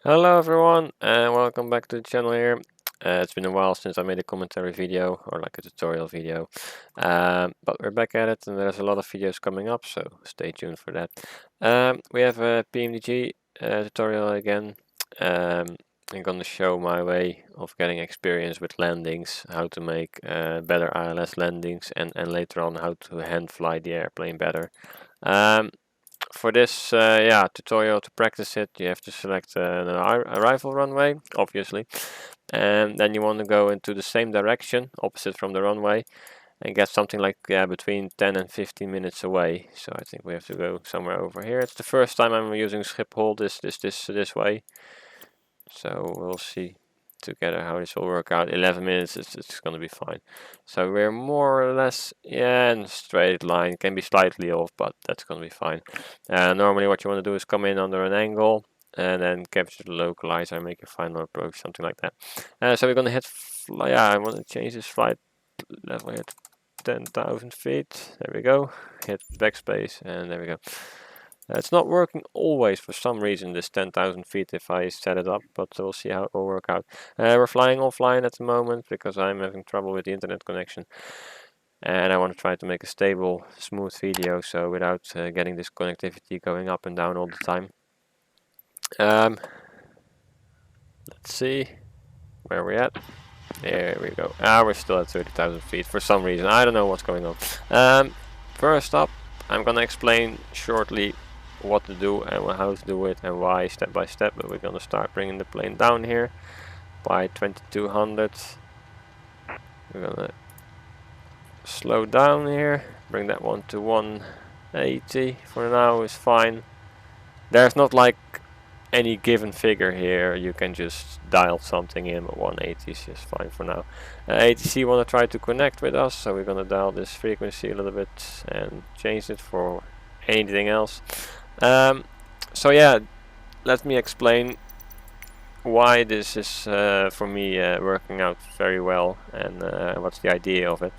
Hello everyone and welcome back to the channel here. It's been a while since I made a commentary video or like a tutorial video, but we're back at it and there's a lot of videos coming up, so stay tuned for that. We have a PMDG tutorial again. I'm going to show my way of getting experience with landings, how to make better ILS landings, and later on how to hand fly the airplane better. For this tutorial, to practice it, you have to select an arrival runway, obviously, and then you want to go into the same direction, opposite from the runway, and get something like between 10 and 15 minutes away. So I think we have to go somewhere over here. It's the first time I'm using Schiphol this way, so we'll see together how this will work out. 11 minutes, it's going to be fine. So we're more or less in a straight line. Can be slightly off, but that's going to be fine. Normally what you want to do is come in under an angle and then capture the localizer, make your final approach, something like that. So we're going to hit I want to change this flight level here to 10,000 feet. There we go. Hit backspace and there we go. It's not working always for some reason, this 10,000 feet, if I set it up, but we'll see how it will work out. We're flying offline at the moment because I'm having trouble with the internet connection. And I want to try to make a stable, smooth video, so without getting this connectivity going up and down all the time. Let's see where we're at. There we go. We're still at 30,000 feet for some reason. I don't know what's going on. First up, I'm going to explain shortly what to do and how to do it and why, step by step. But we're going to start bringing the plane down here by 2200. We're going to slow down here, bring that one to 180 for now is fine. There's not like any given figure here, you can just dial something in, but 180 is just fine for now. ATC want to try to connect with us, so we're going to dial this frequency a little bit and change it for anything else. So yeah, let me explain why this is for me working out very well, and what's the idea of it.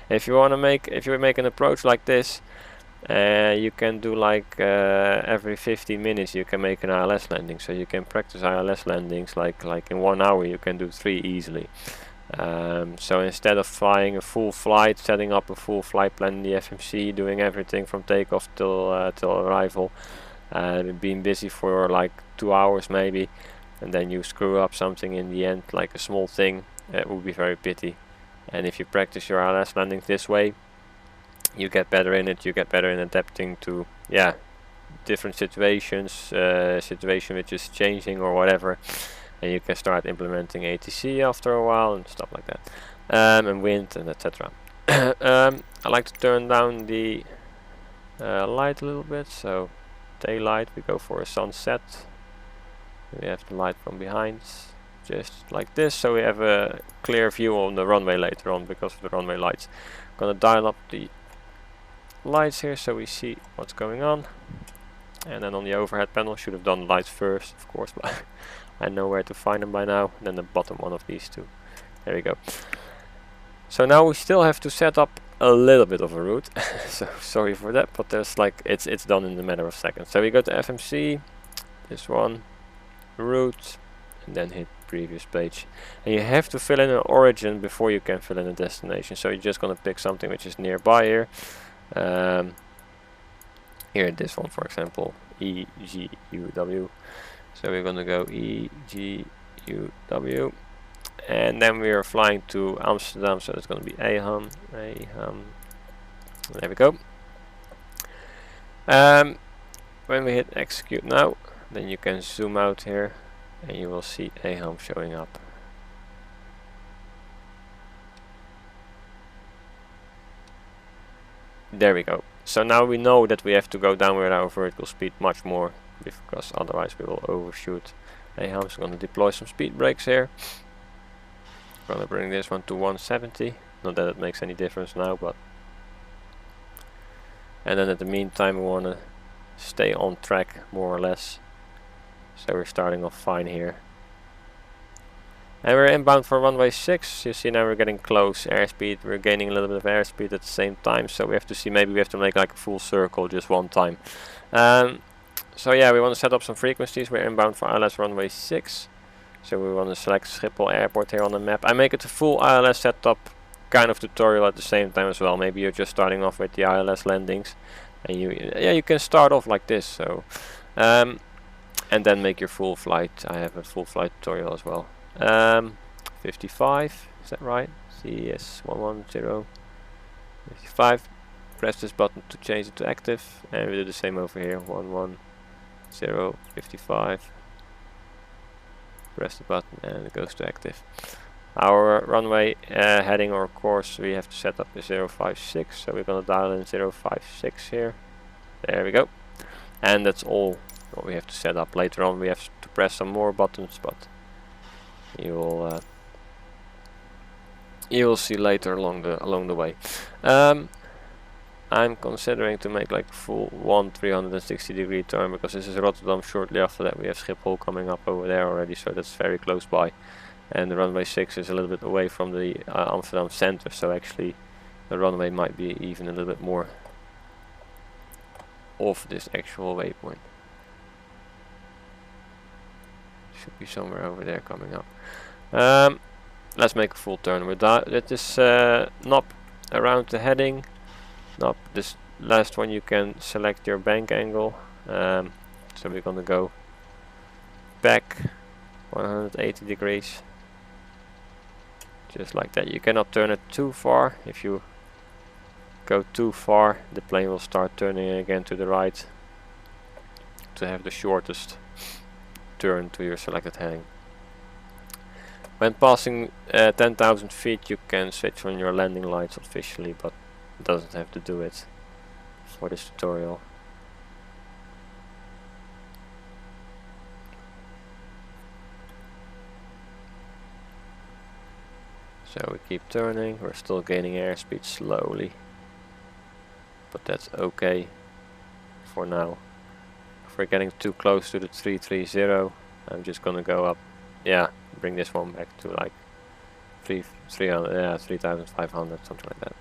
If you make an approach like this, you can do like every 15 minutes you can make an ILS landing, so you can practice ILS landings like in 1 hour you can do 3 easily. So instead of flying a full flight, setting up a full flight plan in the FMC, doing everything from takeoff till arrival, being busy for like 2 hours maybe, and then you screw up something in the end, like a small thing, it would be very pity. And if you practice your ILS landings this way, you get better in it, you get better in adapting to different situations, situation which is changing or whatever, and you can start implementing ATC after a while and stuff like that, and wind and etc. I like to turn down the light a little bit, so daylight, we go for a sunset. We have the light from behind, just like this, so we have a clear view on the runway later on because of the runway lights. I'm gonna dial up the lights here so we see what's going on, and then on the overhead panel, should have done the lights first of course, but I know where to find them by now. And then the bottom one of these two, there we go. So now we still have to set up a little bit of a route so sorry for that, but there's like it's done in a matter of seconds. So we go to FMC, this one, route, and then hit previous page, and you have to fill in an origin before you can fill in a destination. So you're just going to pick something which is nearby here. Here, this one for example, EGUW. So we're going to go EGUW, and then we are flying to Amsterdam, so it's going to be AHAM. There we go. When we hit execute now, then you can zoom out here and you will see AHAM showing up. There we go. So now we know that we have to go down with our vertical speed much more, because otherwise we will overshoot. AHAM's going to deploy some speed brakes here. Going to bring this one to 170. Not that it makes any difference now, but. And then in the meantime we want to stay on track more or less. So we're starting off fine here. And we're inbound for runway 6. You see now we're getting close airspeed. We're gaining a little bit of airspeed at the same time. So we have to see, maybe we have to make like a full circle just one time. So yeah, we want to set up some frequencies. We're inbound for ILS runway 6. So we want to select Schiphol Airport here on the map. I make it a full ILS setup kind of tutorial at the same time as well. Maybe you're just starting off with the ILS landings, and you can start off like this. So and then make your full flight. I have a full flight tutorial as well. 55, is that right? CS 110 55. Press this button to change it to active, and we do the same over here. 110 55. Press the button and it goes to active. Our runway heading or course we have to set up is 056, so we're gonna dial in 056 here. There we go. And that's all what we have to set up. Later on we have to press some more buttons, but you will see later along the way. I'm considering to make like full 360-degree turn, because this is Rotterdam. Shortly after that we have Schiphol coming up over there already, so that's very close by. And the runway 6 is a little bit away from the Amsterdam center, so actually the runway might be even a little bit more off this actual waypoint. Should be somewhere over there coming up. Let's make a full turn with that. Let this knob around the heading. Knob, this last one you can select your bank angle. So we're gonna go back 180 degrees. Just like that. You cannot turn it too far. If you go too far, the plane will start turning again to the right to have the shortest turn to your selected heading. When passing 10,000 feet you can switch on your landing lights officially, but it doesn't have to do it for this tutorial. So we keep turning, we're still gaining airspeed slowly, but that's okay for now. If we're getting too close to the 330, I'm just gonna go up, yeah, bring this one back to like 3,500, something like that.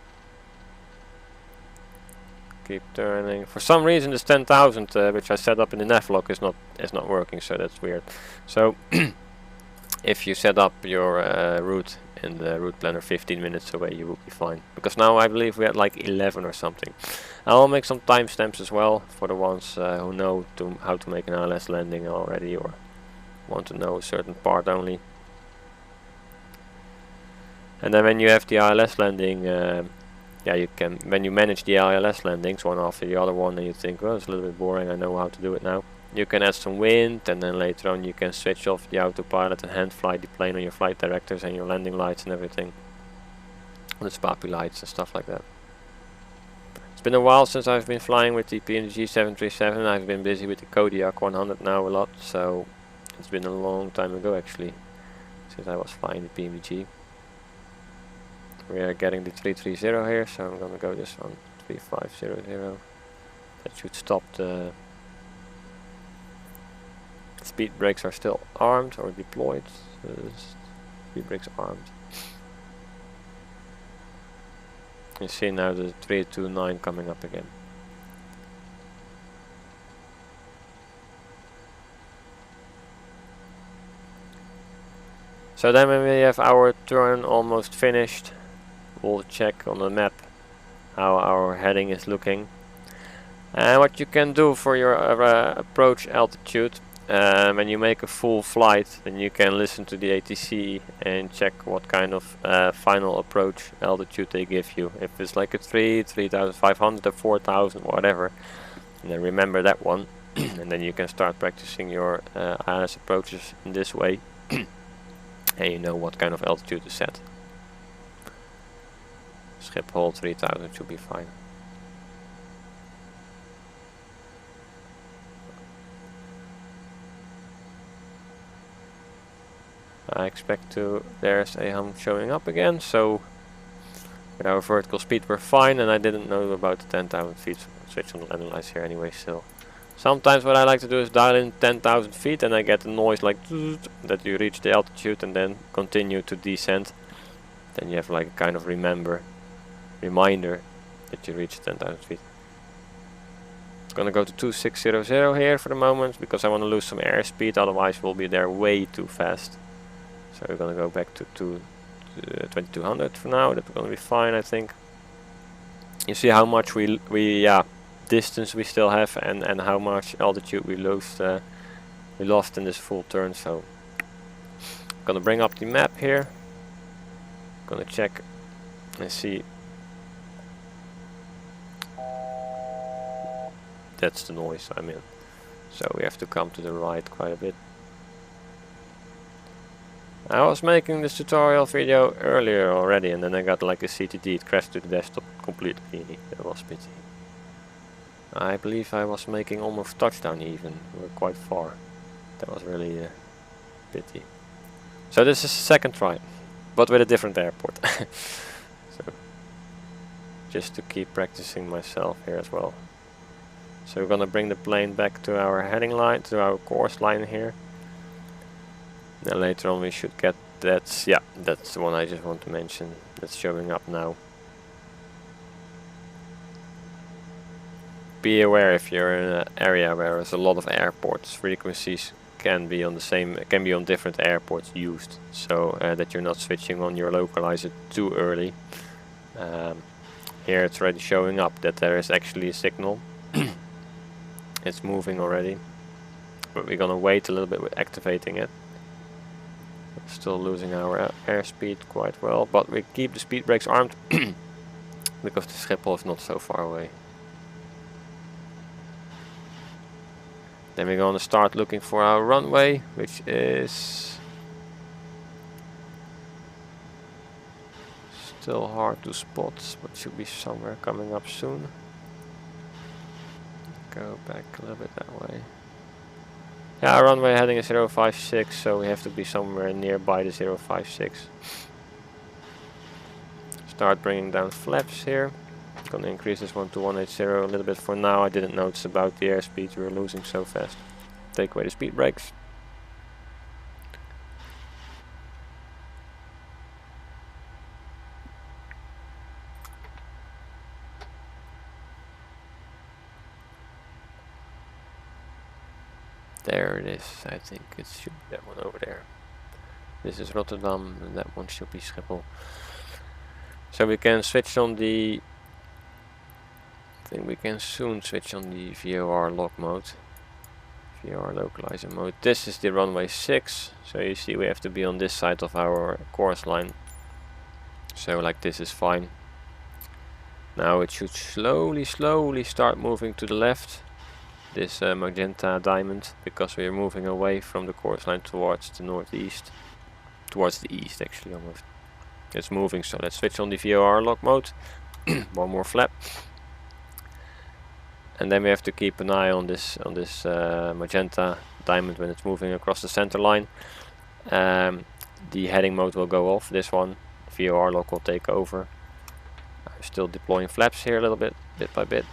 Keep turning. For some reason this 10,000 which I set up in the navlog is not working, so that's weird. So if you set up your route in the route planner 15 minutes away, you will be fine. Because now I believe we had like 11 or something. I'll make some timestamps as well for the ones who know how to make an ILS landing already, or want to know a certain part only. And then when you have the ILS landing, yeah, you can, when you manage the ILS landings one after the other one, and you think, well, it's a little bit boring, I know how to do it now. You can add some wind, and then later on you can switch off the autopilot and hand fly the plane on your flight directors and your landing lights and everything. The SPAPI lights and stuff like that. It's been a while since I've been flying with the PMDG 737. I've been busy with the Kodiak 100 now a lot, so it's been a long time ago actually since I was flying the PMDG. We are getting the 330 here, so I'm gonna go this one, 3500. That should stop the speed brakes are still armed or deployed. Speed brakes armed. You see now the 329 coming up again. So then when we have our turn almost finished, we'll check on the map how our heading is looking. And what you can do for your approach altitude, when you make a full flight, then you can listen to the ATC and check what kind of final approach altitude they give you. If it's like a 3,500 or 4,000, whatever, and then remember that one. And then you can start practicing your ILS approaches in this way. And you know what kind of altitude to set. Schiphol 3000 should be fine. I expect to, there's a hum showing up again, so with our vertical speed we're fine, and I didn't know about the 10,000 feet, so I'll switch on the landing lights here anyway still. Sometimes what I like to do is dial in 10,000 feet and I get a noise like that you reach the altitude and then continue to descend. Then you have like a kind of reminder that you reached 10,000 feet. Gonna go to 2600 here for the moment because I want to lose some airspeed, otherwise we'll be there way too fast. So we're gonna go back to 2200 for now. That's gonna be fine, I think. You see how much distance we still have, and how much altitude we lost in this full turn. So gonna bring up the map here. Gonna check and see. That's the noise I'm in. So we have to come to the right quite a bit. I was making this tutorial video earlier already, and then I got like a CTD. It crashed to the desktop completely. That was pity. I believe I was making almost touchdown even. We were quite far. That was really a pity. So this is the second try, but with a different airport. So just to keep practicing myself here as well. So we're gonna bring the plane back to our heading line, to our course line here. Then later on we should get that's the one I just want to mention. That's showing up now. Be aware if you're in an area where there's a lot of airports, frequencies can be on different airports used, so that you're not switching on your localizer too early. Here it's already showing up that there is actually a signal. It's moving already, but we're gonna wait a little bit with activating it. We're still losing our airspeed quite well, but we keep the speed brakes armed because the Schiphol is not so far away. Then we're gonna start looking for our runway, which is still hard to spot, but should be somewhere coming up soon. Go back a little bit that way. Yeah, our runway heading is 056, so we have to be somewhere nearby the 056. Start bringing down flaps here. Gonna increase this one to 180 a little bit for now. I didn't notice about the airspeed we were losing so fast. Take away the speed brakes. There it is. I think it should be that one over there. This is Rotterdam and that one should be Schiphol. So we can switch on the... I think we can soon switch on the VOR lock mode. VOR localizer mode. This is the runway 6. So you see we have to be on this side of our course line. So like this is fine. Now it should slowly start moving to the left. This magenta diamond, because we are moving away from the course line towards the northeast. Towards the east actually almost. It's moving, so let's switch on the VOR lock mode. One more flap. And then we have to keep an eye on this magenta diamond when it's moving across the center line. The heading mode will go off, this one. VOR lock will take over. I'm still deploying flaps here a little bit by bit.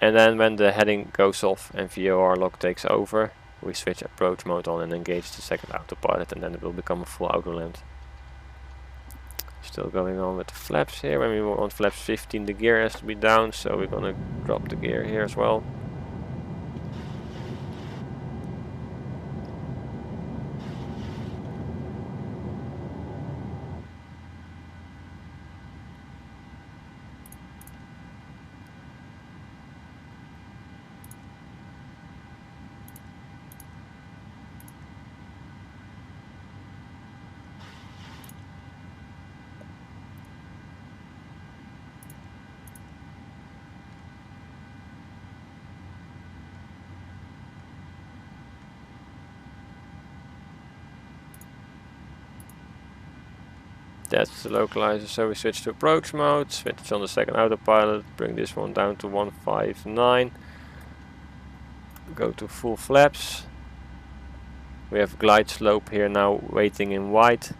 And then when the heading goes off and VOR lock takes over, we switch approach mode on and engage the second autopilot, and then it will become a full auto land. Still going on with the flaps here. When we move on flaps 15, the gear has to be down, so we're gonna drop the gear here as well. That's the localizer, so we switch to approach mode, switch on the second autopilot, bring this one down to 159, go to full flaps. We have glide slope here now waiting in white.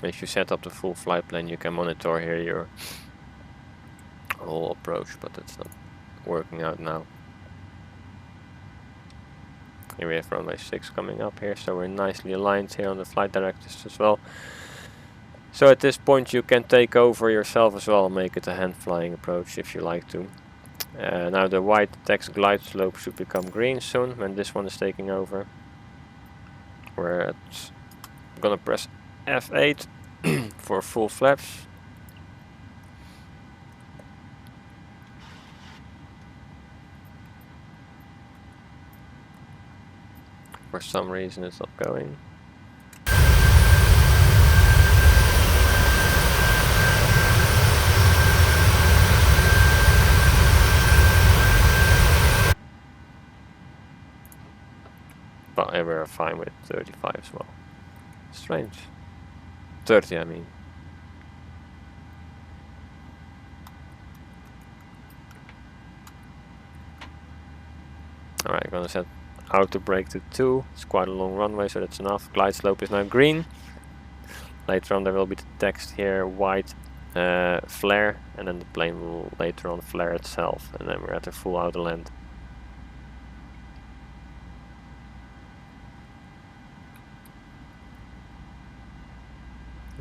If you set up the full flight plan, you can monitor here your whole approach, but it's not working out now. Here we have runway 6 coming up here, so we're nicely aligned here on the flight directives as well. So at this point you can take over yourself as well, make it a hand flying approach if you like to. Now the white text glide slope should become green soon when this one is taking over. We're gonna press F8 for full flaps. For some reason it's not going. But we're fine with 35 as well. Strange. 30 I mean. Alright, I'm gonna set auto brake to 2. It's quite a long runway, so that's enough. Glide slope is now green. Later on there will be the text here, white flare, and then the plane will later on flare itself, and then we're at a full outer land.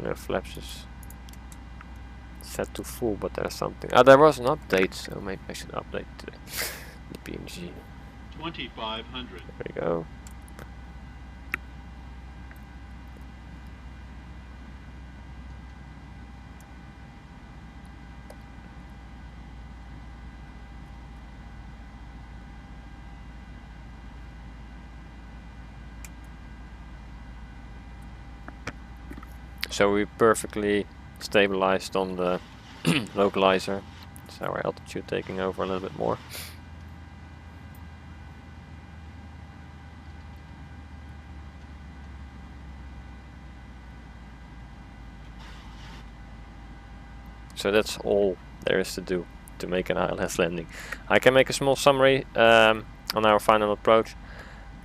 No, flaps is set to full, but there's something. Ah, there was an update, so maybe I should update the PNG. 2500. There we go. So we perfectly stabilized on the localizer. So our altitude taking over a little bit more. So that's all there is to do to make an ILS landing. I can make a small summary on our final approach.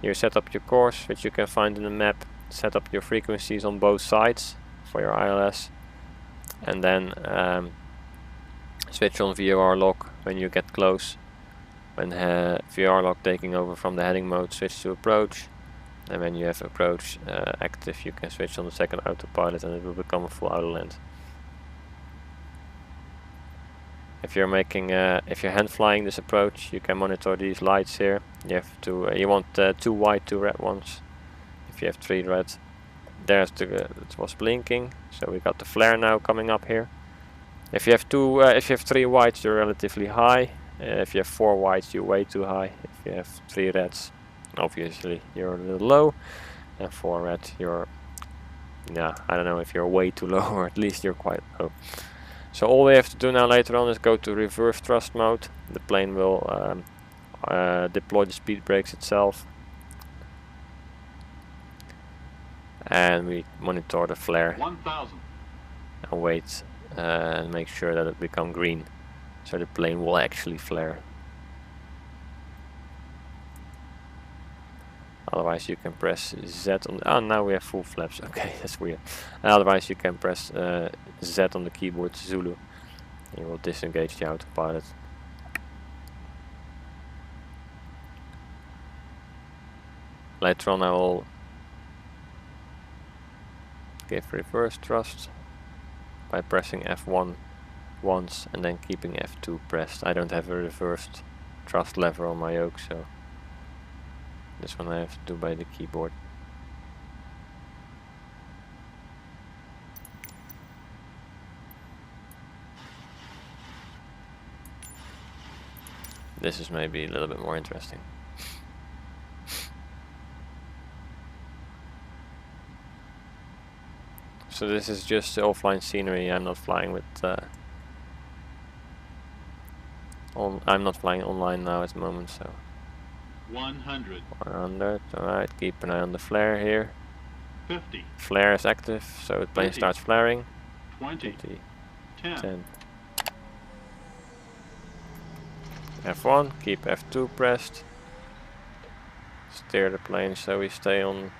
You set up your course, which you can find in the map. Set up your frequencies on both sides for your ILS, and then switch on VOR lock when you get close. When VOR lock taking over from the heading mode, switch to approach, and when you have approach active, you can switch on the second autopilot and it will become a full auto land. If you're making, if you're hand flying this approach, you can monitor these lights here. You have to, you want 2 white, 2 red ones. If you have 3 red, there's the it was blinking, so we got the flare now coming up here. If you have 3 whites, you're relatively high. If you have 4 whites, you're way too high. If you have 3 reds, obviously you're a little low, and 4 red, you're, yeah, I don't know if you're way too low or at least you're quite low. So all we have to do now later on is go to reverse thrust mode. The plane will deploy the speed brakes itself. And we monitor the flare 1000. and wait and make sure that it becomes green. So the plane will actually flare. Otherwise you can press Z on the, oh, now we have full flaps. Okay, that's weird. Otherwise you can press Z on the keyboard, Zulu. You will disengage the autopilot. Later on I will give reverse thrust by pressing F1 once and then keeping F2 pressed. I don't have a reversed thrust lever on my yoke, so this one I have to do by the keyboard. This is maybe a little bit more interesting. So this is just the offline scenery. I'm not flying with I'm not flying online now at the moment, so 100. 100. Alright, keep an eye on the flare here. 50. Flare is active, so the plane 30, starts flaring. 20. 20, 10. 10. F1, keep F2 pressed. Steer the plane so we stay on.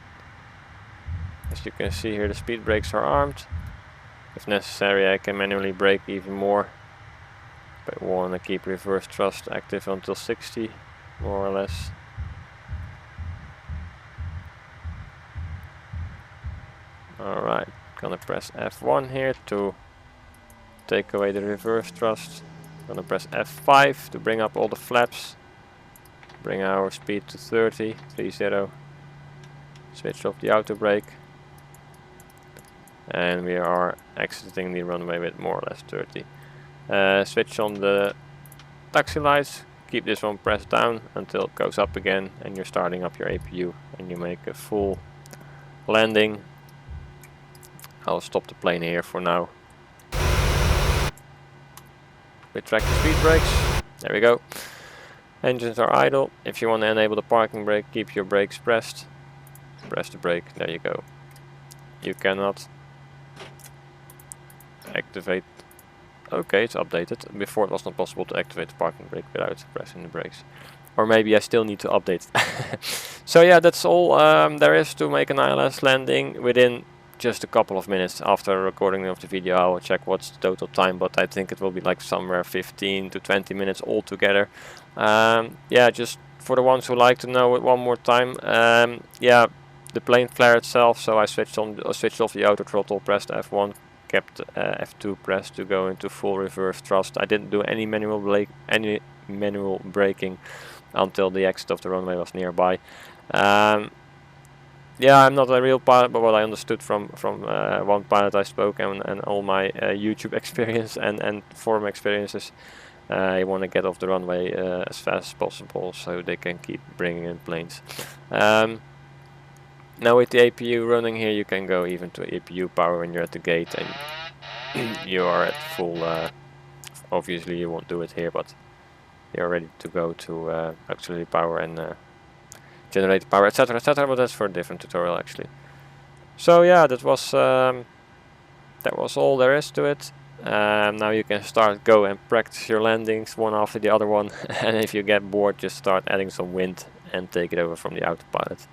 As you can see here, the speed brakes are armed. If necessary, I can manually brake even more, but I want to keep reverse thrust active until 60, more or less. Alright, gonna press F1 here to take away the reverse thrust. Gonna press F5 to bring up all the flaps. Bring our speed to 30. Switch off the auto brake. And we are exiting the runway with more or less 30. Switch on the taxi lights. Keep this one pressed down until it goes up again, and you're starting up your APU and you make a full landing. I'll stop the plane here for now. Retract the speed brakes. There we go. Engines are idle. If you want to enable the parking brake, keep your brakes pressed. Press the brake. There you go. You cannot activate. Okay, it's updated. Before it was not possible to activate the parking brake without pressing the brakes. Or maybe I still need to update it. So yeah, that's all there is to make an ILS landing. Within just a couple of minutes after recording of the video, I will check what's the total time, but I think it will be like somewhere 15 to 20 minutes altogether. Yeah, just for the ones who like to know it one more time. Yeah, the plane flare itself. So I switched off the auto throttle, pressed F1, kept F2 pressed to go into full reverse thrust. I didn't do any manual braking until the exit of the runway was nearby. Yeah, I'm not a real pilot, but what I understood from one pilot I spoke and all my YouTube experience and forum experiences, you want to get off the runway as fast as possible so they can keep bringing in planes. Now with the APU running here, you can go even to APU power when you're at the gate and you are at full. Obviously you won't do it here, but you're ready to go to auxiliary power and generator power, etc, etc, but that's for a different tutorial actually. So yeah, that was all there is to it. Now you can go and practice your landings one after the other one, and if you get bored, just start adding some wind and take it over from the autopilot.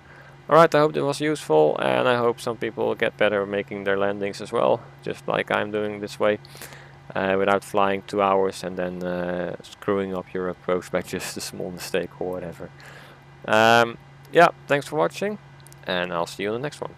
Alright, I hope it was useful, and I hope some people will get better at making their landings as well, just like I'm doing this way, without flying 2 hours and then screwing up your approach by just a small mistake or whatever. Yeah, thanks for watching, and I'll see you in the next one.